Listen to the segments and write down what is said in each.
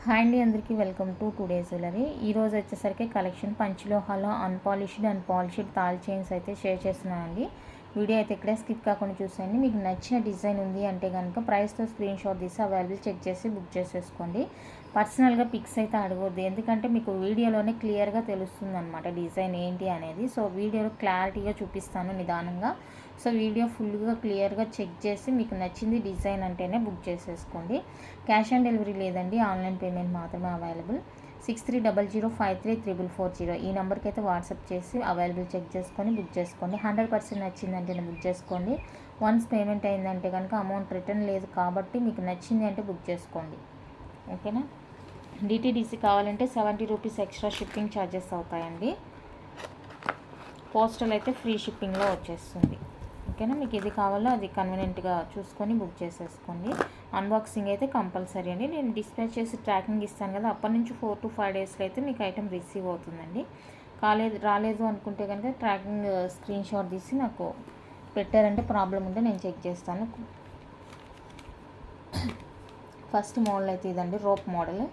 Hi అండి, అందరికీ welcome to today's jewellery. ఈరోజు వచ్చేసరికి కలెక్షన్ పంచలోహాలో అన్పాలిష్డ్ అండ్ పాలిష్డ్ తాల్ చైన్స్ అయితే షేర్ చేస్తున్నానండి. వీడియో అయితే ఇక్కడే స్కిప్ కాకుండా చూసేయండి. మీకు నచ్చిన డిజైన్ ఉంది అంటే కనుక ప్రైస్తో స్క్రీన్ షాట్ తీసి అవైలబుల్ చెక్ చేసి బుక్ చేసేసుకోండి. పర్సనల్గా పిక్స్ అయితే అడగొద్దు, ఎందుకంటే మీకు వీడియోలోనే క్లియర్గా తెలుస్తుంది అనమాట డిజైన్ ఏంటి అనేది. సో వీడియోలో క్లారిటీగా చూపిస్తాను నిదానంగా. సో వీడియో ఫుల్గా క్లియర్గా చెక్ చేసి మీకు నచ్చింది డిజైన్ అంటేనే బుక్ చేసేసుకోండి. క్యాష్ ఆన్ డెలివరీ లేదండి, ఆన్లైన్ పేమెంట్ మాత్రమే అవైలబుల్. 6300533440 ఈ నెంబర్కి అయితే వాట్సాప్ చేసి అవైలబుల్ చెక్ చేసుకొని బుక్ చేసుకోండి. 100% నచ్చిందంటేనే బుక్ చేసుకోండి. వన్స్ పేమెంట్ అయిందంటే కనుక అమౌంట్ రిటర్న్ లేదు, కాబట్టి మీకు నచ్చింది అంటే బుక్ చేసుకోండి. ఓకేనా. డిటీడీసీ కావాలంటే 70 రూపీస్ ఎక్స్ట్రా షిప్పింగ్ ఛార్జెస్ అవుతాయండి. పోస్టల్ అయితే ఫ్రీ షిప్పింగ్లో వచ్చేస్తుంది. ఓకేనా. మీకు ఏది కావాలో అది కన్వీనియంట్గా చూసుకొని బుక్ చేసేసుకోండి. అన్బాక్సింగ్ అయితే కంపల్సరీ అండి. నేను డిస్పాచ్ చేసి ట్రాకింగ్ ఇస్తాను కదా, అప్పటి నుంచి 4 to 5 డేస్లో అయితే మీకు ఐటెం రిసీవ్ అవుతుందండి. రాలేదు అనుకుంటే కనుక ట్రాకింగ్ స్క్రీన్ షాట్ తీసి నాకు పెట్టారంటే ప్రాబ్లం ఉంటే నేను చెక్ చేస్తాను. ఫస్ట్ మోడల్ అయితే ఇదండి, రోప్ మోడల్.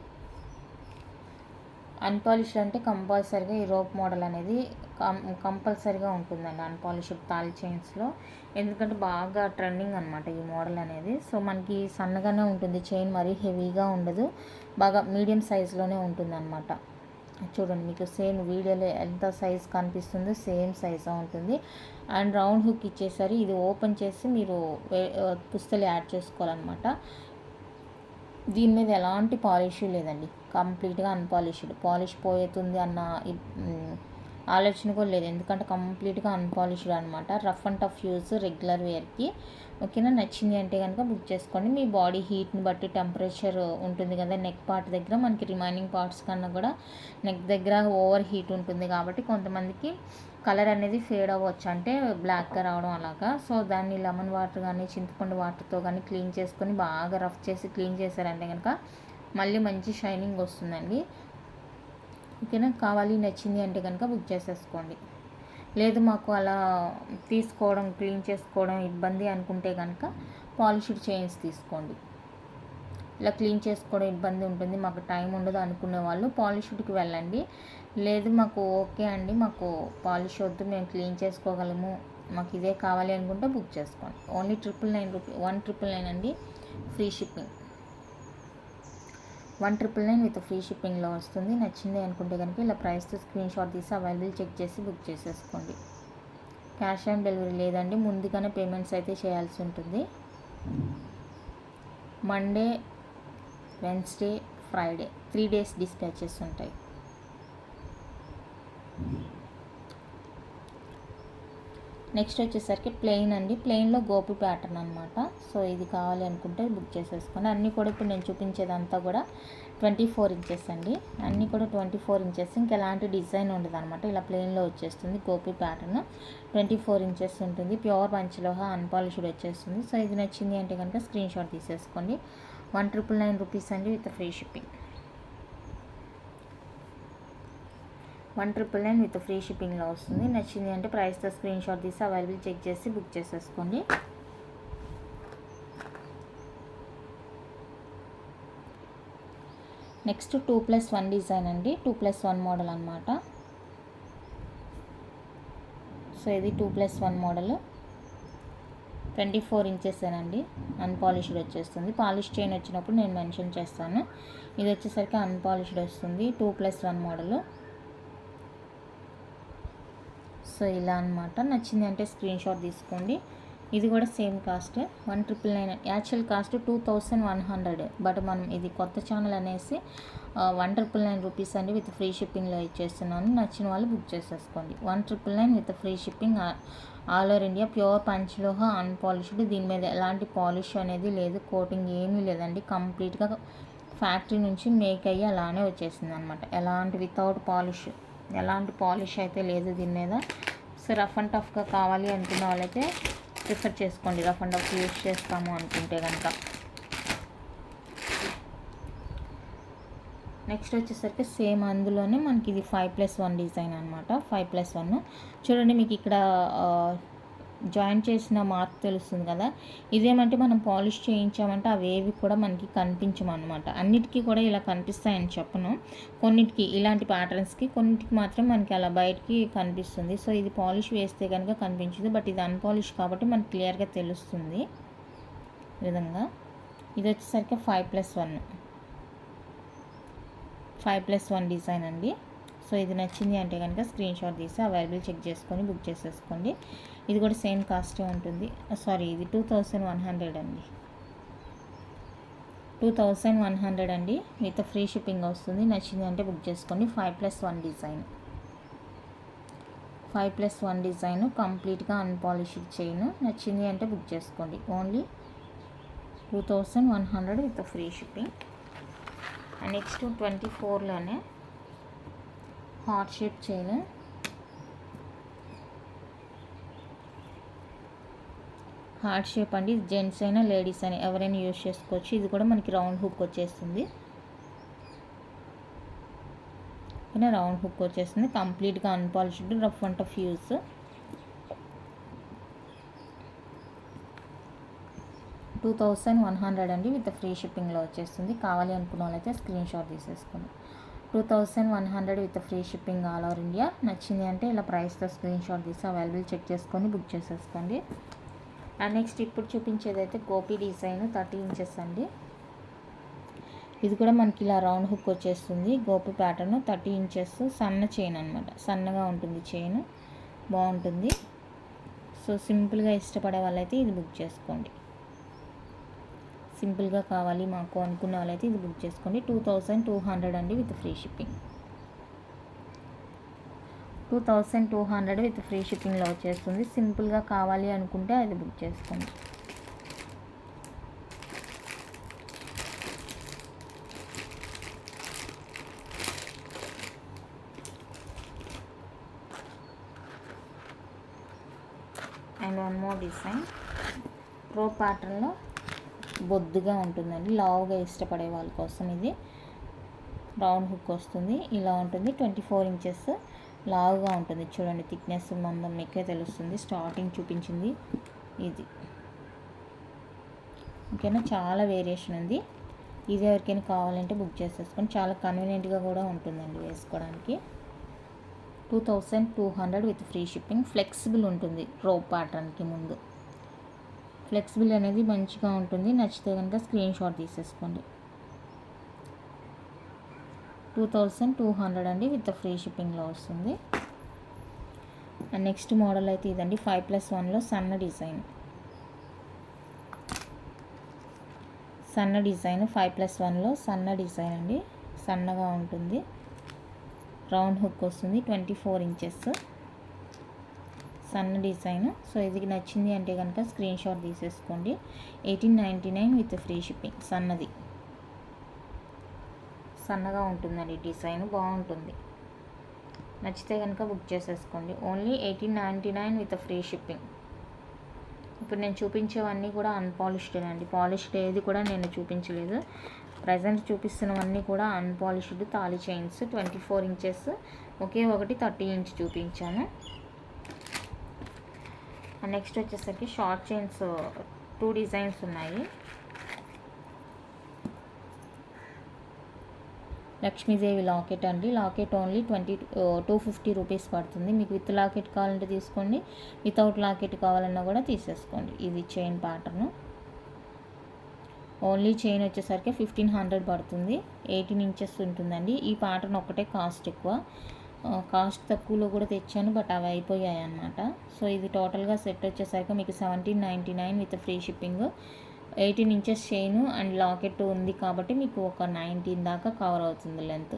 అన్పాలిష్డ్ అంటే కంపల్సరీగా ఈ రోప్ మోడల్ అనేది కంపల్సరీగా ఉంటుందండి అన్పాలిష్డ్ తాల్ చైన్స్లో, ఎందుకంటే బాగా ట్రెండింగ్ అనమాట ఈ మోడల్ అనేది. సో మనకి సన్నగానే ఉంటుంది చైన్, మరీ హెవీగా ఉండదు, బాగా మీడియం సైజులోనే ఉంటుంది అనమాట. చూడండి, మీకు సేమ్ వీడియోలో ఎంత సైజ్ కనిపిస్తుందో సేమ్ సైజా ఉంటుంది. అండ్ రౌండ్ హుక్ ఇచ్చేసరి ఇది ఓపెన్ చేసి మీరు పుస్తలు యాడ్ చేసుకోవాలన్నమాట. దీని మీద ఎలాంటి పాలిష్ లేదండి, కంప్లీట్గా అన్పాలిష్డ్. పాలిష్ పోతుంది అన్న ఆలోచన కూడా లేదు, ఎందుకంటే కంప్లీట్గా అన్పాలిష్డ్ అనమాట. Rough and tough use regular వేర్కి. ఓకేనా. నచ్చింది అంటే కనుక బుక్ చేసుకోండి. మీ బాడీ హీట్ని బట్టి టెంపరేచర్ ఉంటుంది కదా, నెక్ పార్ట్ దగ్గర మనకి రిమైనింగ్ పార్ట్స్ కన్నా కూడా నెక్ దగ్గర ఓవర్ హీట్ ఉంటుంది, కాబట్టి కొంతమందికి కలర్ అనేది ఫేడ్ అవ్వచ్చు, అంటే బ్లాక్గా రావడం అలాగా. సో దాన్ని లెమన్ వాటర్ కానీ చింతపండు వాటర్తో కానీ క్లీన్ చేసుకొని బాగా రఫ్ చేసి క్లీన్ చేశారంటే కనుక మళ్ళీ మంచి షైనింగ్ వస్తుందండి. ఓకేనా. కావాలి నచ్చింది అంటే కనుక బుక్ చేసేసుకోండి. లేదు మాకు అలా తీసుకోవడం క్లీన్ చేసుకోవడం ఇబ్బంది అనుకుంటే కనుక పాలిష్డ్ చైన్స్ తీసుకోండి. ఇలా క్లీన్ చేసుకోవడం ఇబ్బంది ఉంటుంది, మాకు టైం ఉండదు అనుకునే వాళ్ళు పాలిష్డ్కి వెళ్ళండి. లేదు మాకు ఓకే అండి, మాకు పాలిష్ వద్దు, మేము క్లీన్ చేసుకోగలము, మాకు ఇదే కావాలి అనుకుంటే బుక్ చేసుకోండి. ఓన్లీ 1,999 అండి, ఫ్రీ షిప్పింగ్. 1,999 విత్ ఫ్రీ షిప్పింగ్లో వస్తుంది. నచ్చింది అనుకుంటే కనుక ఇలా ప్రైస్తో స్క్రీన్ షాట్ తీసి అవైలబుల్ చెక్ చేసి బుక్ చేసేసుకోండి. క్యాష్ ఆన్ డెలివరీ లేదండి, ముందుగానే పేమెంట్స్ అయితే చేయాల్సి ఉంటుంది. Monday, Wednesday, Friday 3 days dispatches ఉంటాయి. నెక్స్ట్ వచ్చేసరికి ప్లెయిన్ అండి. ప్లెయిన్లో గోపి ప్యాటర్న్ అనమాట. సో ఇది కావాలి అనుకుంటే బుక్ చేసేసుకోండి. అన్నీ కూడా ఇప్పుడు నేను చూపించేదంతా కూడా 24 ఇంచెస్ అండి. అన్నీ కూడా 24 ఇంచెస్, ఇంకెలాంటి డిజైన్ ఉండదు అనమాట. ఇలా ప్లెయిన్లో వచ్చేస్తుంది గోపి ప్యాటర్న్. 24 ఇంచెస్ ఉంటుంది. ప్యూర్ పంచలోహ అన్పాలిష్డ్ వచ్చేస్తుంది. సో ఇది నచ్చింది అంటే కనుక స్క్రీన్ షాట్ తీసేసుకోండి. 1,999 రూపీస్ అండి with free shipping. 1,999 with free షిప్పింగ్లో వస్తుంది. నచ్చింది అంటే ప్రైస్తో స్క్రీన్ షాట్ తీసి అవైలబుల్ చెక్ చేసి బుక్ చేసేసుకోండి. నెక్స్ట్ 2+1 డిజైన్ అండి, 2+1 మోడల్ అనమాట. సో ఇది 2+1 మోడల్, 24 ఇంచెస్ అండి, అన్పాలిష్డ్ వచ్చేస్తుంది. పాలిష్ చైన్ వచ్చినప్పుడు నేను మెన్షన్ చేస్తాను. ఇది వచ్చేసరికి అన్పాలిష్డ్ వస్తుంది, 2+1 మోడల్. సో ఇలా అనమాట. నచ్చింది అంటే స్క్రీన్ షాట్ తీసుకోండి. ఇది కూడా same cost 1,999. Actual cost 2,100, but మనం ఇది కొత్త ఛానల్ అనేసి 1,999 రూపీస్ అండి విత్ ఫ్రీ షిప్పింగ్లో ఇచ్చేస్తున్నాను. నచ్చిన వాళ్ళు బుక్ చేసేసుకోండి. 1,999 with free shipping, all over India. Pure panchaloha unpolished, దీని మీద ఎలాంటి పాలిష్ అనేది లేదు, కోటింగ్ ఏమీ లేదండి. కంప్లీట్గా ఫ్యాక్టరీ నుంచి మేక్ అయ్యి అలానే వచ్చేసింది అనమాట. వితౌట్ పాలిష్, ఎలాంటి పాలిష్ అయితే లేదు దీని మీద. సో రఫ్ అండ్ టఫ్గా కావాలి అనుకున్న వాళ్ళైతే ప్రిఫర్ చేసుకోండి, రఫ్ అండ్ టఫ్ యూజ్ చేస్తాము అనుకుంటే కనుక. నెక్స్ట్ వచ్చేసరికి సేమ్ అందులోనే మనకి ఇది 5+1 డిజైన్ అనమాట. 5+1 చూడండి, మీకు ఇక్కడ జాయింట్ చేసిన మార్క్ తెలుస్తుంది కదా. ఇదేమంటే మనం పాలిష్ చేయించామంటే అవేవి కూడా మనకి కనిపించమన్నమాట. అన్నిటికీ కూడా ఇలా కనిపిస్తాయని చెప్పను, కొన్నిటికి ఇలాంటి ప్యాటర్న్స్కి, కొన్నిటికి మాత్రం మనకి అలా బయటికి కనిపిస్తుంది. సో ఇది పాలిష్ వేస్తే కనుక కనిపించదు, బట్ ఇది అన్పాలిష్ కాబట్టి మనకి క్లియర్గా తెలుస్తుంది ఈ విధంగా. ఇది వచ్చేసరికి 5+1 డిజైన్ అండి. సో ఇది నచ్చింది అంటే కనుక స్క్రీన్ షాట్ తీసి అవైలబుల్ చెక్ చేసుకొని బుక్ చేసేసుకోండి. ఇది కూడా సేమ్ కాస్టే ఉంటుంది. సారీ, ఇది 2100 అండి. 2100 అండి, విత్ ఫ్రీ షిప్పింగ్ వస్తుంది. నచ్చింది అంటే బుక్ చేసుకోండి. 5+1 డిజైన్, 5+1 డిజైన్ కంప్లీట్గా అన్పాలిష్డ్ చైన్. నచ్చింది అంటే బుక్ చేసుకోండి. Only 2100 with free shipping. And next 24లోనే heart shape chain. Heart shape అండి, జెంట్స్ అయినా లేడీస్ అయినా ఎవరైనా యూజ్ చేసుకోవచ్చు. ఇది కూడా మనకి రౌండ్ హుక్ వచ్చేస్తుంది, రౌండ్ హుక్ వచ్చేస్తుంది. కంప్లీట్గా unpolished, rough and tough use. 2100 అండి, విత్ ఫ్రీ షిప్పింగ్లో వచ్చేస్తుంది. కావాలి అనుకున్న వాళ్ళైతే స్క్రీన్ షాట్ తీసేసుకోండి. 2100 with free shipping all over India. నచ్చింది అంటే ఇలా ప్రైస్తో స్క్రీన్ షాట్ తీసి అవైలబుల్ చెక్ చేసుకొని బుక్ చేసేసుకోండి. అండ్ నెక్స్ట్ ఇప్పుడు చూపించేది అయితే గోపి డిజైన్ 30 ఇంచెస్ అండి. ఇది కూడా మనకి ఇలా రౌండ్ హుక్ వచ్చేస్తుంది. గోపి ప్యాటర్న్ 30 ఇంచెస్, సన్న చైన్ అనమాట. సన్నగా ఉంటుంది చైన్, బాగుంటుంది. సో సింపుల్గా ఇష్టపడే వాళ్ళైతే ఇది బుక్ చేసుకోండి. సింపుల్గా కావాలి మాకు అనుకున్న వాళ్ళైతే ఇది బుక్ చేసుకోండి. 2200 అండి, with free shipping. 2200 with free షిప్పింగ్లో వచ్చేస్తుంది. సింపుల్గా కావాలి అనుకుంటే అది బుక్ చేసుకోండి. అండ్ వన్ మోర్ డిజైన్, రో ప్యాటర్న్లో బొద్దుగా ఉంటుందండి. లావుగా ఇష్టపడే వాళ్ళ కోసం ఇది రౌండ్ హుక్ వస్తుంది. ఇలా ఉంటుంది. 24 ఇంచెస్, లావుగా ఉంటుంది. చూడండి థిక్నెస్ మందం మీకే తెలుస్తుంది. స్టార్టింగ్ చూపించింది ఇది, ఓకేనా. చాలా వేరియేషన్ ఉంది. ఇది ఎవరికైనా కావాలంటే బుక్ చేసేసుకొని, చాలా కన్వీనియంట్గా కూడా ఉంటుందండి వేసుకోవడానికి. 2200 విత్ ఫ్రీ షిప్పింగ్. ఫ్లెక్సిబుల్ ఉంటుంది రోప్ ప్యాటర్న్కి ముందు. ఫ్లెక్సిబుల్ అనేది మంచిగా ఉంటుంది. నచ్చితే కనుక స్క్రీన్ షాట్ తీసేసుకోండి. 2200 అండి, విత్ ఫ్రీ షిప్పింగ్లో వస్తుంది. అండ్ నెక్స్ట్ మోడల్ అయితే ఇదండి, 5+1లో సన్న డిజైన్. 5+1లో సన్న డిజైన్ అండి. సన్నగా ఉంటుంది, రౌండ్ హుక్ వస్తుంది. 24 ఇంచెస్ సన్న డిజైన్. సో ఇది నచ్చింది అంటే కనుక స్క్రీన్ షాట్ తీసేసుకోండి. 1899 విత్ ఫ్రీ షిప్పింగ్. సన్నది, సన్నగా ఉంటుందండి డిజైన్, బాగుంటుంది. నచ్చితే కనుక బుక్ చేసేసుకోండి. Only 1899 with free shipping. ఇప్పుడు నేను చూపించేవన్నీ కూడా అన్పాలిష్డ్ అండి. పాలిష్డ్ ఏది కూడా నేను చూపించలేదు. ప్రజెంట్ చూపిస్తున్నవన్నీ కూడా అన్పాలిష్డ్ తాళి చైన్స్. 24 ఇంచెస్, ఒకే ఒకటి 30 ఇంచ్ చూపించాను. నెక్స్ట్ వచ్చేసరికి షార్ట్ చైన్స్ 2 డిజైన్స్ ఉన్నాయి. లక్ష్మీదేవి లాకెట్ అండి. లాకెట్ ఓన్లీ 250 రూపీస్ పడుతుంది. మీకు విత్ లాకెట్ కావాలంటే తీసుకోండి, వితౌట్ లాకెట్ కావాలన్నా కూడా తీసేసుకోండి. ఇది చైన్ ప్యాటర్ను. ఓన్లీ చైన్ వచ్చేసరికి 1500 పడుతుంది. 18 ఇంచెస్ ఉంటుందండి. ఈ ప్యాటర్న్ ఒక్కటే కాస్ట్ ఎక్కువ. కాస్ట్ తక్కువలో కూడా తెచ్చాను, బట్ అవి అయిపోయాయి అన్నమాట. సో ఇది టోటల్గా సెట్ వచ్చేసరికి మీకు 1799 with free shipping. 18 inches chain and locket ఉంది కాబట్టి మీకు ఒక 19 దాకా కవర్ అవుతుంది లెంత్.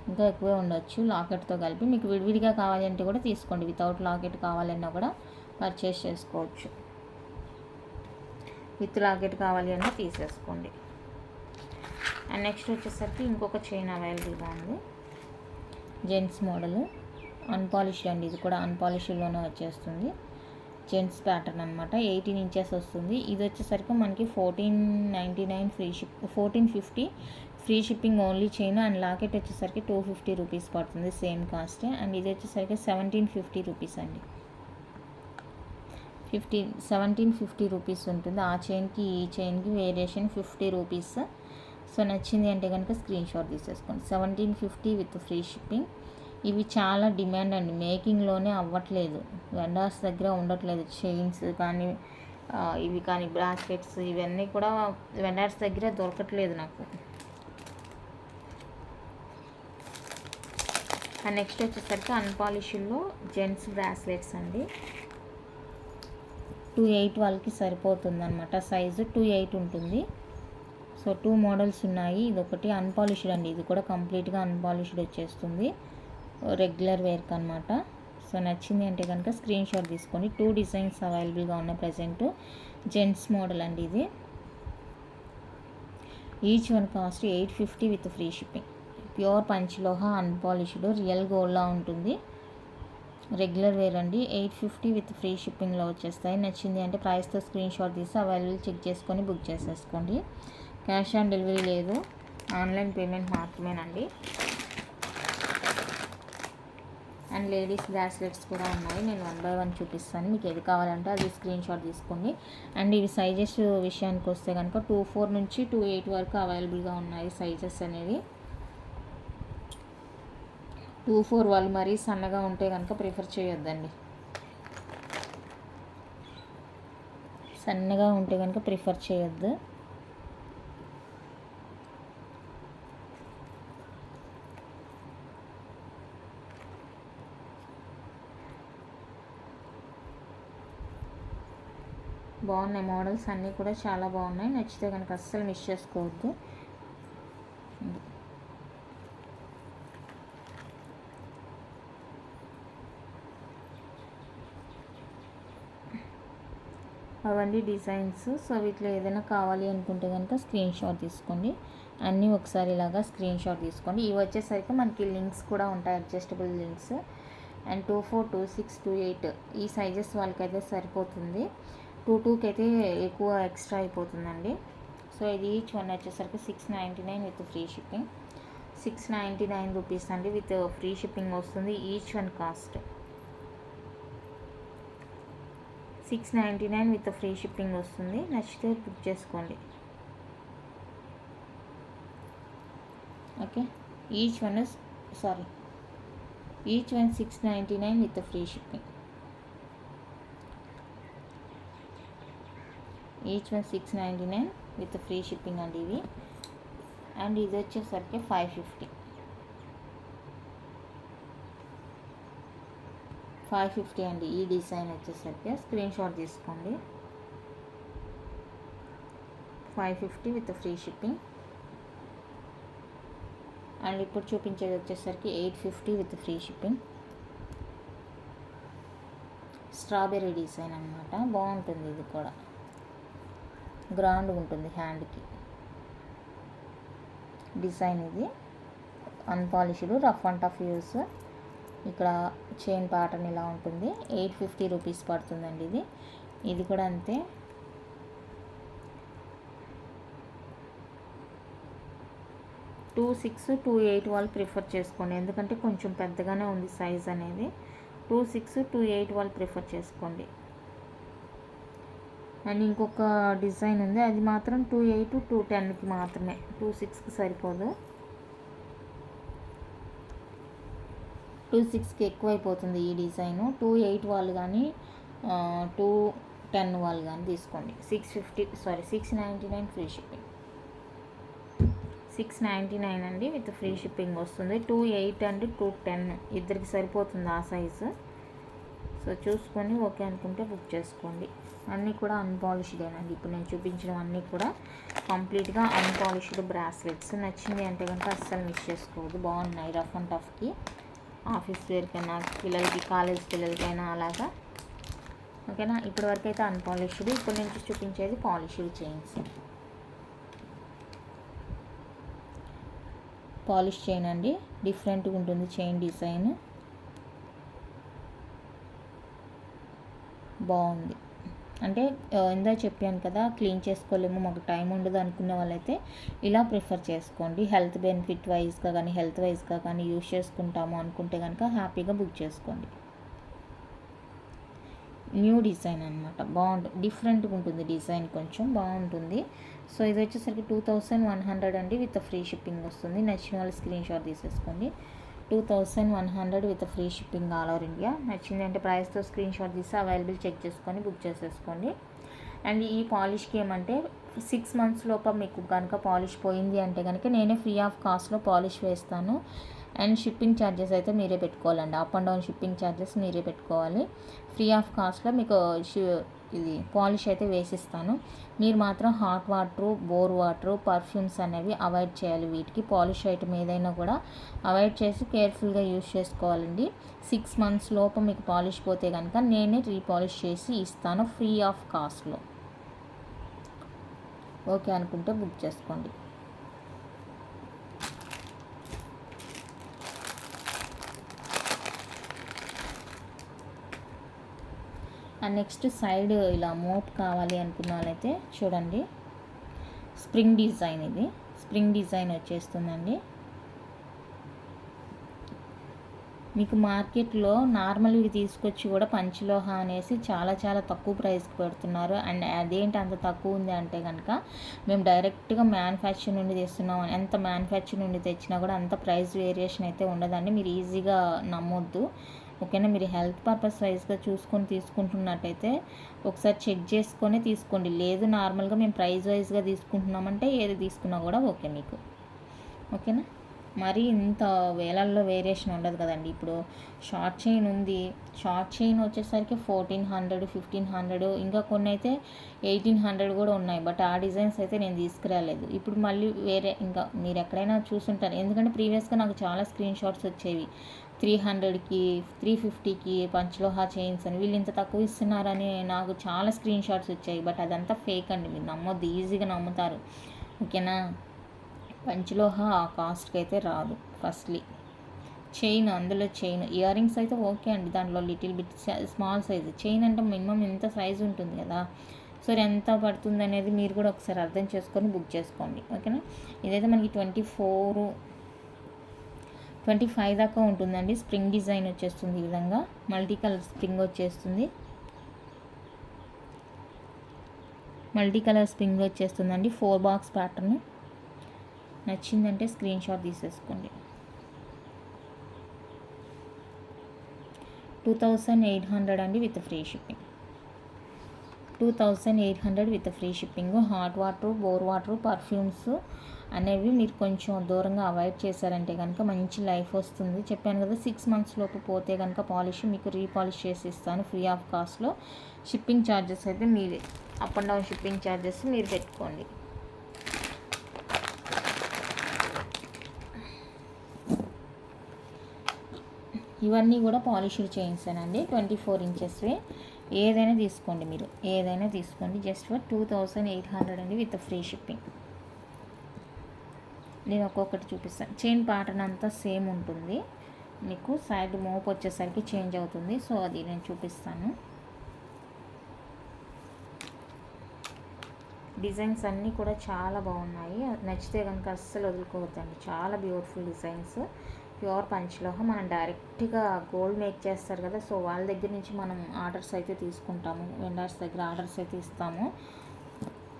ఇంకా ఎక్కువే ఉండొచ్చు లాకెట్తో కలిపి. మీకు విడివిడిగా కావాలంటే కూడా తీసుకోండి. వితౌట్ లాకెట్ కావాలన్నా కూడా పర్చేస్ చేసుకోవచ్చు. విత్ లాకెట్ కావాలి అన్నా తీసేసుకోండి. అండ్ నెక్స్ట్ వచ్చేసరికి ఇంకొక చైన్ అవైలబుల్గా ఉంది. జెంట్స్ మోడల్, అన్పాలిష్డ్ అండి. ఇది కూడా అన్పాలిష్డ్లోనే వచ్చేస్తుంది. జెంట్స్ ప్యాటర్న్ అనమాట. 18 ఇంచెస్ వస్తుంది. ఇది వచ్చేసరికి మనకి 1499 free ship, 1450 free shipping only chain. And locket వచ్చేసరికి 250 రూపీస్ పడుతుంది, సేమ్ కాస్టే. అండ్ ఇది వచ్చేసరికి 1750 రూపీస్ అండి. 1750 రూపీస్ ఉంటుంది. ఆ చైన్కి ఈ చైన్కి వేరియేషన్ 50 రూపీస్. సో నచ్చింది అంటే కనుక స్క్రీన్ షాట్ తీసేసుకోండి. 1750 విత్ ఫ్రీ షిప్పింగ్. ఇవి చాలా డిమాండ్ అండి, మేకింగ్లోనే అవ్వట్లేదు, వెండర్స్ దగ్గర ఉండట్లేదు. చైన్స్ కానీ ఇవి కానీ బ్రాస్లెట్స్ ఇవన్నీ కూడా వెండర్స్ దగ్గర దొరకట్లేదు నాకు. అండ్ నెక్స్ట్ వచ్చేసరికి అన్పాలిష్డ్లో జెంట్స్ బ్రాస్లెట్స్ అండి. 2/8 వాళ్ళకి సరిపోతుంది అనమాట, సైజు 2/8 ఉంటుంది. సో 2 మోడల్స్ ఉన్నాయి. ఇది ఒకటి అన్పాలిష్డ్ అండి, ఇది కూడా కంప్లీట్గా అన్పాలిష్డ్ వచ్చేస్తుంది, రెగ్యులర్ వేర్క్ అనమాట. సో నచ్చింది అంటే కనుక స్క్రీన్ షాట్ తీసుకోండి. 2 డిజైన్స్ అవైలబుల్గా ఉన్నాయి ప్రజెంట్. జెంట్స్ మోడల్ అండి ఇది. Each one cost 850 with free shipping. Pure panchaloha unpolished real గోల్డ్లా ఉంటుంది, రెగ్యులర్ వేర్ అండి. 850 విత్ ఫ్రీ షిప్పింగ్లో వచ్చేస్తాయి. నచ్చింది అంటే ప్రైస్తో స్క్రీన్ షాట్ తీసి అవైలబుల్ చెక్ చేసుకొని బుక్ చేసేసుకోండి. క్యాష్ ఆన్ డెలివరీ లేదు, ఆన్లైన్ పేమెంట్ మాత్రమేనండి. అండ్ లేడీస్ బ్రాస్లెట్స్ కూడా ఉన్నాయి, నేను 1 బై 1 చూపిస్తాను. మీకు ఏది కావాలంటే అది స్క్రీన్ షాట్ తీసుకోండి. అండ్ ఇవి సైజెస్ విషయానికి వస్తే కనుక 24 నుంచి 28 వరకు అవైలబుల్గా ఉన్నాయి సైజెస్ అనేవి. 24 వాళ్ళు మరీ సన్నగా ఉంటే కనుక ప్రిఫర్ చేయొద్దండి, సన్నగా ఉంటే కనుక ప్రిఫర్ చేయొద్దు. బాగున్నాయి మోడల్స్ అన్నీ కూడా చాలా బాగున్నాయి. నచ్చితే కనుక అస్సలు మిస్ చేసుకోవద్దు. అవన్నీ డిజైన్స్. సో వీటిలో ఏదైనా కావాలి అనుకుంటే కనుక స్క్రీన్ షాట్ తీసుకోండి. అన్నీ ఒకసారి ఇలాగా స్క్రీన్ షాట్ తీసుకోండి. ఇవి వచ్చేసరికి మనకి లింక్స్ కూడా ఉంటాయి, అడ్జస్టబుల్ లింక్స్. అండ్ 24, 26, 28 ఈ సైజెస్ వాళ్ళకైతే సరిపోతుంది. 22కి అయితే ఎక్కువ ఎక్స్ట్రా అయిపోతుందండి. సో ఇది ఈచ్ వన్ వచ్చేసరికి 699 విత్ ఫ్రీ షిప్పింగ్. 699 రూపీస్ అండి, విత్ ఫ్రీ షిప్పింగ్ వస్తుంది. Each one cost 699 with free shipping వస్తుంది. నచ్చితే బుక్ చేసుకోండి. Okay, each one 699 with free shipping. Each one 699 with free shipping అండి ఇవి. అండ్ ఇది వచ్చేసరికి 550 అండి. ఈ డిజైన్ వచ్చేసరికి స్క్రీన్ షాట్ తీసుకోండి. 550 విత్ ఫ్రీ షిప్పింగ్. అండ్ ఇప్పుడు చూపించేది వచ్చేసరికి 850 with free shipping. Strawberry design అనమాట, బాగుంటుంది. ఇది కూడా గ్రాండ్ ఉంటుంది హ్యాండ్కి డిజైన్. ఇది unpolished rough and tough use. ఇక్కడ చైన్ ప్యాటర్న్ ఇలా ఉంటుంది. 850 రూపీస్ పడుతుందండి ఇది. ఇది కూడా అంతే. టూ 6, 28 వాళ్ళు ప్రిఫర్ చేసుకోండి, ఎందుకంటే కొంచెం పెద్దగానే ఉంది సైజ్ అనేది. 26, 28 వాళ్ళు ప్రిఫర్ చేసుకోండి. అండ్ ఇంకొక డిజైన్ ఉంది, అది మాత్రం 28, 210కి మాత్రమే, 26కి సరిపోదు. 26కి ఎక్కువైపోతుంది ఈ డిజైను. 28 వాళ్ళు కానీ 210 వాళ్ళు కానీ తీసుకోండి. 699 ఫ్రీ షిప్పింగ్. 699 అండి, విత్ ఫ్రీ షిప్పింగ్ వస్తుంది. 28 అండ్ 210 ఇద్దరికి సరిపోతుంది ఆ సైజు. సో చూసుకొని ఓకే అనుకుంటే బుక్ చేసుకోండి. అన్నీ కూడా అన్పాలిష్డేనండి. ఇప్పుడు నేను చూపించిన అన్నీ కూడా కంప్లీట్గా అన్పాలిష్డ్ బ్రాస్లెట్స్. నచ్చింది అంటే కనుక అస్సలు మిస్ చేసుకోవద్దు, బాగున్నాయి. రఫ్ అండ్ టఫ్కి, ఆఫీస్ వేర్కైనా, పిల్లలకి, కాలేజ్ పిల్లలకైనా అలాగా. ఓకేనా, ఇప్పటివరకు అయితే అన్పాలిష్డ్. ఇప్పుడు నుంచి చూపించేది పాలిష్డ్ చైన్స్. పాలిష్ చైన్ అండి, డిఫరెంట్గా ఉంటుంది చైన్ డిజైన్, బాగుంది. అంటే ఇందా చెప్పాను కదా, క్లీన్ చేసుకోలేము, మాకు టైం ఉండదు అనుకునే వాళ్ళైతే ఇలా ప్రిఫర్ చేసుకోండి. హెల్త్ బెనిఫిట్ వైజ్గా కానీ, హెల్త్ వైజ్గా కానీ యూజ్ చేసుకుంటాము అనుకుంటే కనుక హ్యాపీగా బుక్ చేసుకోండి. న్యూ డిజైన్ అనమాట, బాగుంటుంది, డిఫరెంట్గా ఉంటుంది డిజైన్, కొంచెం బాగుంటుంది. సో ఇది వచ్చేసరికి 2100 అండి, విత్ ఫ్రీ షిప్పింగ్ వస్తుంది. నచ్చిన వాళ్ళు స్క్రీన్ షాట్ తీసేసుకోండి. 2100 with free shipping all over India. నచ్చింది అంటే ప్రైస్తో స్క్రీన్ షాట్ తీసి అవైలబుల్ చెక్ చేసుకొని బుక్ చేసేసుకోండి. అండ్ ఈ పాలిష్కి ఏమంటే 6 months లోపల మీకు కనుక పాలిష్ పోయింది అంటే కనుక నేనే ఫ్రీ ఆఫ్ కాస్ట్లో పాలిష్ వేస్తాను. అండ్ షిప్పింగ్ ఛార్జెస్ అయితే మీరే పెట్టుకోవాలండి, up and down shipping charges మీరే పెట్టుకోవాలి. ఫ్రీ ఆఫ్ కాస్ట్లో మీకు ఇది పాలిష్ అయితే వేసిస్తాను. మీరు మాత్రం hot water, bore water, perfumes అనేవి అవాయిడ్ చేయాలి. వీటికి పాలిష్ ఐటమ్ ఏదైనా కూడా అవాయిడ్ చేసి కేర్ఫుల్గా యూజ్ చేసుకోవాలండి. 6 months లోపు మీకు పాలిష్ పోతే కనుక నేనే రీపాలిష్ చేసి ఇస్తాను ఫ్రీ ఆఫ్ కాస్ట్లో. ఓకే అనుకుంటే బుక్ చేసుకోండి. అండ్ నెక్స్ట్ సైడ్ ఇలా మోప్ కావాలి అనుకున్న వాళ్ళైతే చూడండి, స్ప్రింగ్ డిజైన్, ఇది స్ప్రింగ్ డిజైన్ వచ్చేస్తుందండి. మీకు మార్కెట్లో నార్మల్వి తీసుకొచ్చి కూడా పంచలోహ అనేసి చాలా చాలా తక్కువ ప్రైస్కి పెడుతున్నారు. అండ్ అదేంటి అంత తక్కువ ఉంది అంటే కనుక మేము డైరెక్ట్గా మ్యానుఫ్యాక్చర్ నుండి తెస్తున్నాం. ఎంత మ్యానుఫ్యాక్చర్ నుండి తెచ్చినా కూడా అంత ప్రైస్ వేరియేషన్ అయితే ఉండదండి, మీరు ఈజీగా నమ్మొద్దు. ఓకేనా, మీరు హెల్త్ పర్పస్ వైజ్గా చూసుకొని తీసుకుంటున్నట్టయితే ఒకసారి చెక్ చేసుకొని తీసుకోండి. లేదు నార్మల్గా మేము ప్రైస్ వైజ్గా తీసుకుంటున్నామంటే ఏది తీసుకున్నా కూడా ఓకే మీకు. ఓకేనా, మరి ఇంత వేలల్లో వేరియేషన్ ఉండదు కదండి. ఇప్పుడు షార్ట్ చైన్ ఉంది, షార్ట్ చైన్ వచ్చేసరికి 1400, 1500, ఇంకా కొన్ని అయితే 1800 కూడా ఉన్నాయి. బట్ ఆ డిజైన్స్ అయితే నేను తీసుకురాలేదు. ఇప్పుడు మళ్ళీ వేరే ఇంకా మీరు ఎక్కడైనా చూసుంటారు, ఎందుకంటే ప్రీవియస్గా నాకు చాలా స్క్రీన్ షాట్స్ వచ్చేవి 300కి, 350కి పంచలోహ చైన్స్ అని, వీళ్ళు ఇంత తక్కువ ఇస్తున్నారని నాకు చాలా స్క్రీన్ షాట్స్ వచ్చాయి. బట్ అదంతా ఫేక్ అండి, మీరు నమ్మొద్దు, ఈజీగా నమ్ముతారు. ఓకేనా, పంచలోహ ఆ కాస్ట్కి అయితే రాదు. ఫస్ట్లీ చైన్, అందులో చైన్, ఇయర్ రింగ్స్ అయితే ఓకే అండి, దాంట్లో little bit small size, chain అంటే మినిమం ఇంత సైజు ఉంటుంది కదా. సో ఎంత పడుతుంది అనేది మీరు కూడా ఒకసారి అర్థం చేసుకొని బుక్ చేసుకోండి. ఓకేనా, ఇదైతే మనకి 25 దాకా ఉంటుందండి. స్ప్రింగ్ డిజైన్ వచ్చేస్తుంది, ఈ విధంగా మల్టీ కలర్ స్ప్రింగ్ వచ్చేస్తుంది, మల్టీ కలర్ స్ప్రింగ్ వచ్చేస్తుందండి. 4 box ప్యాటర్న్. నచ్చిందంటే స్క్రీన్ షాట్ తీసేసుకోండి. 2800 అండి, with free shipping. 2800 with free shipping. Hot water, bore water, perfumes అనేవి మీరు కొంచెం దూరంగా అవాయిడ్ చేశారంటే కనుక మంచి లైఫ్ వస్తుంది. చెప్పాను కదా, 6 months లోపు పోతే కనుక పాలిష్ మీకు రీపాలిష్ చేసి ఇస్తాను ఫ్రీ ఆఫ్ కాస్ట్లో. షిప్పింగ్ ఛార్జెస్ అయితే మీరే, up and down shipping charges మీరు పెట్టుకోండి. ఇవన్నీ కూడా పాలిష్డ్ చైన్సేనండి, 24 inchesవే. ఏదైనా తీసుకోండి, మీరు ఏదైనా తీసుకోండి, జస్ట్ ఫర్ 2800 అండి, విత్ ఫ్రీ షిప్పింగ్. నేను ఒక్కొక్కటి చూపిస్తాను. చైన్ ప్యాటర్న్ అంతా సేమ్ ఉంటుంది, మీకు సైడ్ మోప్ వచ్చేసరికి చేంజ్ అవుతుంది. సో అది నేను చూపిస్తాను. డిజైన్స్ అన్నీ కూడా చాలా బాగున్నాయి, నచ్చితే కనుక అస్సలు వదులుకోవద్దండి. చాలా బ్యూటిఫుల్ డిజైన్స్, ప్యూర్ పంచలోహ. మనం డైరెక్ట్గా గోల్డ్ మేక్ చేస్తారు కదా, సో వాళ్ళ దగ్గర నుంచి మనం ఆర్డర్స్ అయితే తీసుకుంటాము, వెండర్స్ దగ్గర ఆర్డర్స్ అయితే ఇస్తాము.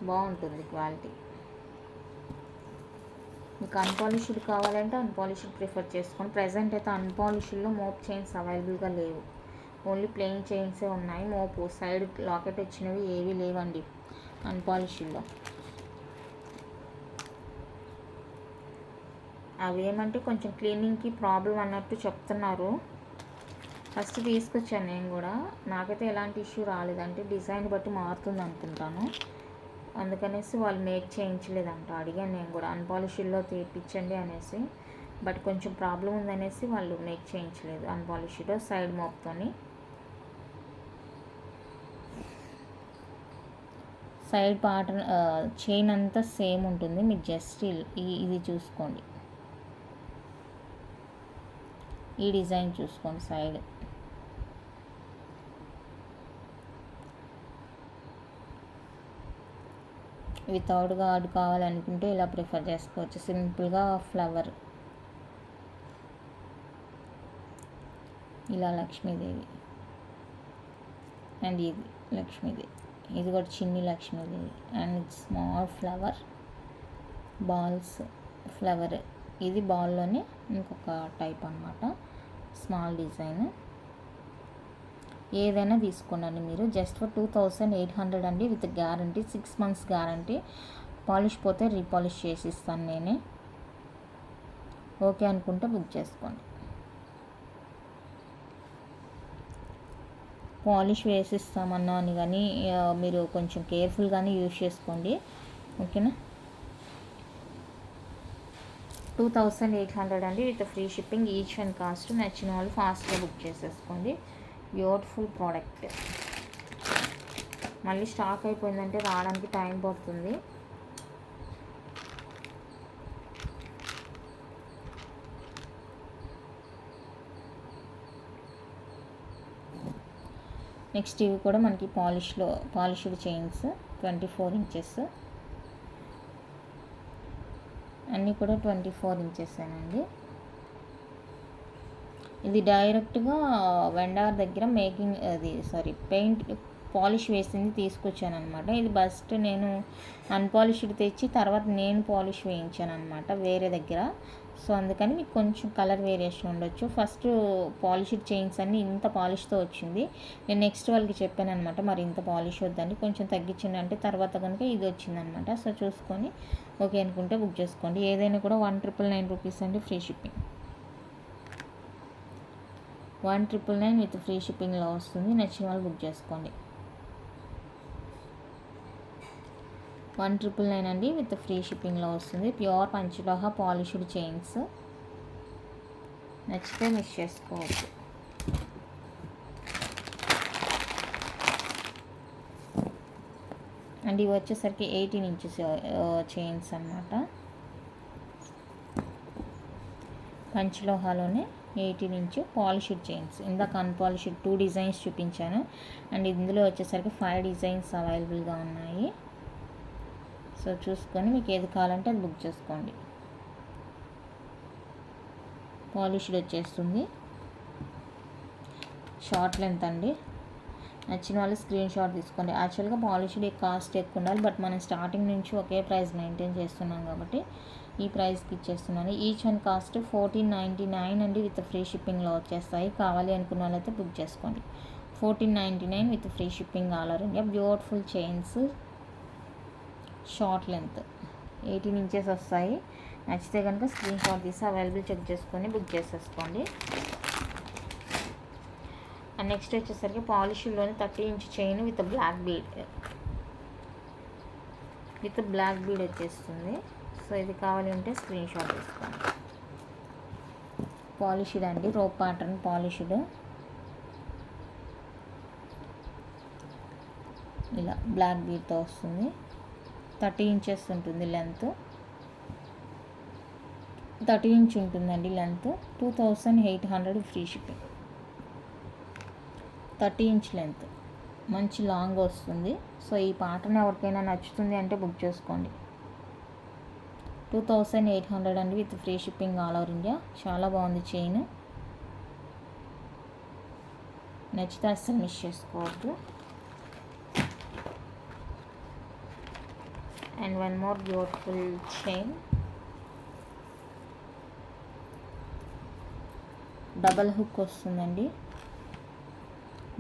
బాగుంటుంది క్వాలిటీ. మీకు అన్పాలిష్డ్ కావాలంటే అన్పాలిష్డ్ ప్రిఫర్ చేసుకోండి. ప్రజెంట్ అయితే అన్పాలిష్డ్లో మోప్ చైన్స్ అవైలబుల్గా లేవు, ఓన్లీ ప్లెయిన్ చైన్సే ఉన్నాయి. మోపు సైడ్ లాకెట్ వచ్చినవి ఏవీ లేవండి అన్పాలిష్డ్లో. అవి ఏమంటే కొంచెం క్లీనింగ్కి ప్రాబ్లం అన్నట్టు చెప్తున్నారు. ఫస్ట్ తీసుకొచ్చాను నేను కూడా, నాకైతే ఎలాంటి ఇష్యూ రాలేదంటే డిజైన్ బట్టి మారుతుంది అనుకుంటాను, అందుకనేసి వాళ్ళు మేక్ చేయించలేదంట. అడిగాను నేను కూడా అన్పాలిష్డ్లో తెప్పించండి అనేసి, బట్ కొంచెం ప్రాబ్లం ఉందనేసి వాళ్ళు మేక్ చేయించలేదు అన్పాలిష్డ్ సైడ్ మోప్తోని. సైడ్ ప్యాటర్న్ చైన్ అంతా సేమ్ ఉంటుంది, మీరు జస్ట్ ఇది చూసుకోండి, ఈ డిజైన్ చూసుకోండి సైడ్. వితౌట్ గార్డ్ కావాలనుకుంటే ఇలా ప్రిఫర్ చేసుకోవచ్చు, సింపుల్గా ఫ్లవర్, ఇలా లక్ష్మీదేవి. అండ్ ఇది లక్ష్మీది, ఇది కూడా చిన్ని లక్ష్మీది. And small flower balls flower, ఇది బాల్లోనే ఇంకొక టైప్ అనమాట, స్మాల్ డిజైన్. ఏదైనా తీసుకోండి మీరు, జస్ట్ ఫర్ 2800 అండి, with guarantee 6 months guarantee. Polish పోతే రీపాలిష్ చేసి ఇస్తాను నేనే. ఓకే అనుకుంటే బుక్ చేసుకోండి. పాలిష్ వేసిస్తామన్నా అని కానీ మీరు కొంచెం కేర్ఫుల్గానే యూజ్ చేసుకోండి, ఓకేనా. 2800 అండి, with free shipping, each and cost. నచ్చిన వాళ్ళు ఫాస్ట్గా బుక్ చేసేసుకోండి. Beautiful product. మళ్ళీ స్టాక్ అయిపోయిందంటే రావడానికి టైం పడుతుంది. నెక్స్ట్ ఇవి కూడా మనకి పాలిష్డ్ చైన్స్ 24 inches, అన్నీ కూడా 24 inches అండి. ఇది డైరెక్ట్గా వెండార్ దగ్గర పెయింట్ పాలిష్ వేసింది తీసుకొచ్చాను అనమాట. ఇది ఫస్ట్ నేను అన్పాలిష్డ్ తెచ్చి తర్వాత నేను పాలిష్ వేయించాను అనమాట వేరే దగ్గర. సో అందుకని మీకు కొంచెం కలర్ వేరియేషన్ ఉండొచ్చు. ఫస్ట్ పాలిష్డ్ చైన్స్ అన్నీ ఇంత పాలిష్తో వచ్చింది. నేను నెక్స్ట్ వాళ్ళకి చెప్పాను అనమాట, మరి ఇంత పాలిష్ వద్దండి, కొంచెం తగ్గించండి అంటే, తర్వాత కనుక ఇది వచ్చిందనమాట. సో చూసుకొని ఓకే అనుకుంటే బుక్ చేసుకోండి. ఏదైనా కూడా 1999 రూపీస్ అండి, ఫ్రీ షిప్పింగ్. 1999 విత్ ఫ్రీ షిప్పింగ్లో వస్తుంది. నచ్చిన వాళ్ళు బుక్ చేసుకోండి. 1999 అండి, విత్ ఫ్రీ షిప్పింగ్లో వస్తుంది. Pure panchaloha polished chains. నచ్చితే మిస్ చేసుకోవచ్చు. అండ్ ఇవి వచ్చేసరికి 18 inches చైన్స్ అన్నమాట. పంచలోహాలోనే 18 inch పాలిష్డ్ చైన్స్. ఇందాక అన్పాలిష్డ్ 2 డిజైన్స్ చూపించాను, అండ్ ఇందులో వచ్చేసరికి 5 డిజైన్స్ అవైలబుల్గా ఉన్నాయి. సో చూసుకొని మీకు ఏది కావాలంటే అది బుక్ చేసుకోండి. పాలిష్డ్ వచ్చేస్తుంది, షార్ట్ లెంత్ అండి. నచ్చిన వాళ్ళు స్క్రీన్ షాట్ తీసుకోండి. యాక్చువల్గా పాలిష్డ్ కాస్ట్ ఎక్కువ ఉండాలి, బట్ మనం స్టార్టింగ్ నుంచి ఒకే ప్రైస్ మెయింటైన్ చేస్తున్నాం కాబట్టి ఈ ప్రైస్కి ఇచ్చేస్తున్నాను. ఈచ్ వన్ కాస్ట్ 1499 అండి, విత్ ఫ్రీ షిప్పింగ్లో వచ్చేస్తాయి. కావాలి అనుకున్న వాళ్ళైతే బుక్ చేసుకోండి. 1499 with free shipping all over India. Beautiful chains, short length 18 inches వస్తాయి. నచ్చితే కనుక స్క్రీన్ షాట్ తీసి అవైలబుల్ చెక్ చేసుకొని బుక్ చేసేసుకోండి. అండ్ నెక్స్ట్ వచ్చేసరికి పాలిష్లోని 30 inch chain with black bead వచ్చేస్తుంది. సో ఇది కావాలి అంటే స్క్రీన్ షాట్ తీసుకోండి. పాలిష్డ్ అండి, రోప్ ప్యాటర్న్ పాలిష్డ్. ఇలా బ్లాక్ బీడ్తో వస్తుంది. 30 inches ఉంటుంది లెంత్, 30 inch ఉంటుందండి length. 2800 free shipping. 30 inch length, మంచి లాంగ్ వస్తుంది. సో ఈ ప్యాటర్న్ ఎవరికైనా నచ్చుతుంది అంటే బుక్ చేసుకోండి. 2800 అండి, with free shipping all over India. చాలా బాగుంది చైన్, నచ్చితే అస్సలు మిస్ చేసుకోవద్దు. And one more beautiful chain, double hook వస్తుందండి.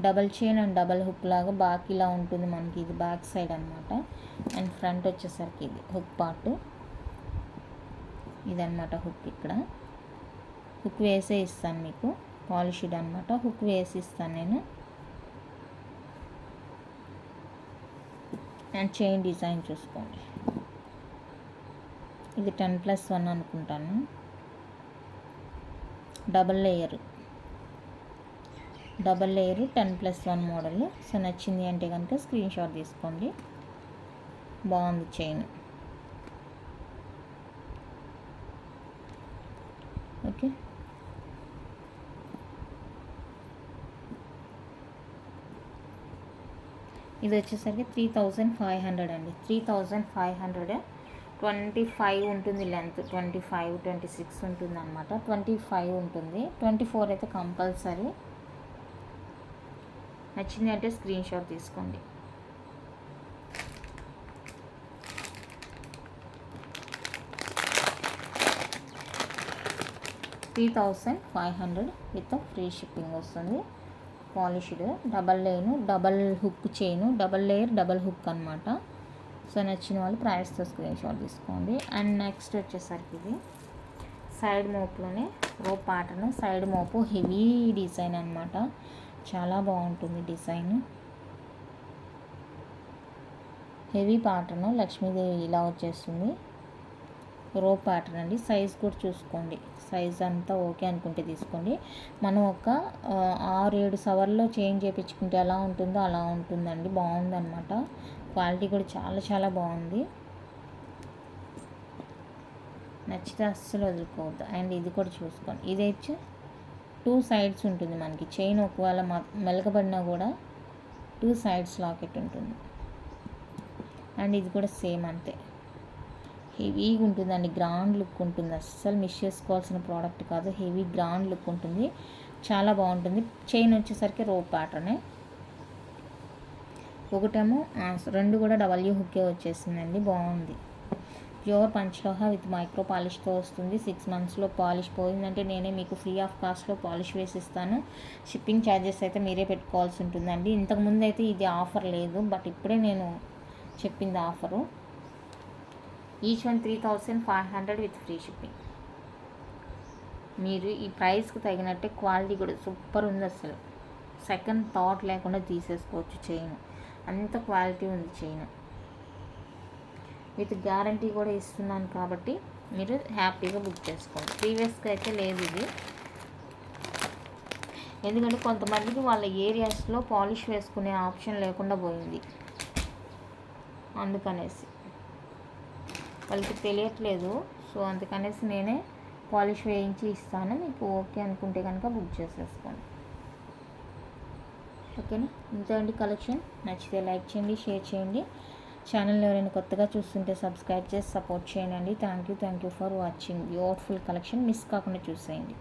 Double chain and double hook లాగా బ్యాక్ ఇలా ఉంటుంది మనకి, ఇది బ్యాక్ సైడ్ అనమాట. అండ్ ఫ్రంట్ వచ్చేసరికి ఇది హుక్ పార్ట్, ఇదన్నమాట హుక్. ఇక్కడ హుక్ వేసే ఇస్తాను మీకు, పాలిష్డ్ అనమాట. హుక్ వేసి ఇస్తాను నేను. అండ్ చైన్ డిజైన్ చూసుకోండి, ఇది 10+1 అనుకుంటాను, డబల్ లేయర్ 10+1 మోడల్. సో నచ్చింది అంటే కనుక స్క్రీన్ షాట్ తీసుకోండి. బాగుంది చైన్, ఓకే. ఇది వచ్చేసరికి 3500 అండి, 3500. 25 ఉంటుంది లెంత్, 25, 26 ఉంటుంది అనమాట. 25 ఉంటుంది, 24 అయితే కంపల్సరీ. నచ్చింది అంటే స్క్రీన్ షాట్ తీసుకోండి. $3,500 విత్ ఫ్రీ షిప్పింగ్ వస్తుంది. పాలిష్డ్ డబల్ లేను, double hook chain, double layer double hook అనమాట. సో నచ్చిన వాళ్ళు ప్రైస్తో స్క్రీన్ షాట్ తీసుకోండి. అండ్ నెక్స్ట్ వచ్చేసరికి ఇది సైడ్ మోపులోనే రోప్ ప్యాటర్న్. సైడ్ మోపు హెవీ డిజైన్ అనమాట, చాలా బాగుంటుంది డిజైన్. హెవీ ప్యాటర్న్ లక్ష్మీదేవి ఇలా వచ్చేస్తుంది. రోప్ ప్యాటర్న్ అండి. సైజ్ కూడా చూసుకోండి, సైజ్ అంతా ఓకే అనుకుంటే తీసుకోండి. మనం ఒక 6-7 సవర్లో చేంజ్ చేయించుకుంటే ఎలా ఉంటుందో అలా ఉంటుందండి. బాగుందన్నమాట, క్వాలిటీ కూడా చాలా చాలా బాగుంది. నచ్చితే అస్సలు వదులుకోవద్దు. అండ్ ఇది కూడా చూసుకోండి, ఇది వచ్చి 2 సైడ్స్ ఉంటుంది మనకి. చైన్ ఒకవేళ మెలకబడినా కూడా 2 సైడ్స్ లాకెట్ ఉంటుంది. అండ్ ఇది కూడా సేమ్ అంతే, హెవీగా ఉంటుందండి, గ్రాండ్ లుక్ ఉంటుంది. అస్సలు మిస్ చేసుకోవాల్సిన ప్రోడక్ట్ కాదు, హెవీ గ్రాండ్ లుక్ ఉంటుంది, చాలా బాగుంటుంది. చైన్ వచ్చేసరికి రోప్ ప్యాటర్నే. ఒకటేమో 2 కూడా డబల్యూ హుక్కే వచ్చేసిందండి, బాగుంది. ప్యూర్ పంచలోహ విత్ మైక్రో పాలిష్తో వస్తుంది. 6 monthsలో పాలిష్ పోయిందంటే నేనే మీకు ఫ్రీ ఆఫ్ కాస్ట్లో పాలిష్ వేసి ఇస్తాను. షిప్పింగ్ ఛార్జెస్ అయితే మీరే పెట్టుకోవాల్సి ఉంటుందండి. ఇంతకుముందు అయితే ఇది ఆఫర్ లేదు, బట్ ఇప్పుడే నేను చెప్పింది offer. Each one 3,500 with free shipping. మీరు ఈ ప్రైస్కి తగినట్టే క్వాలిటీ కూడా సూపర్ ఉంది. అసలు సెకండ్ థాట్ లేకుండా తీసేసుకోవచ్చు. చైన్ అంత క్వాలిటీ ఉంది. చైన్ విత్ గ్యారంటీ కూడా ఇస్తున్నాను కాబట్టి మీరు హ్యాపీగా బుక్ చేసుకోండి. ప్రీవియస్గా అయితే లేదు ఇది, ఎందుకంటే కొంతమందికి వాళ్ళ ఏరియాస్లో పాలిష్ వేసుకునే ఆప్షన్ లేకుండా పోయింది, అందుకనేసి వాళ్ళకి తెలియట్లేదు. సో అందుకనేసి నేనే పాలిష్ వేయించి ఇస్తాను. మీకు ఓకే అనుకుంటే కనుక బుక్ చేసేసుకోండి. ఓకేనా, ఇంతే అండి కలెక్షన్. నచ్చితే లైక్ చేయండి, షేర్ చేయండి. ఛానల్ ఎవరైనా కొత్తగా చూస్తుంటే సబ్స్క్రైబ్ చేసి సపోర్ట్ చేయండి. Thank you for watching. Beautiful collection miss కాకుండా చూసేయండి.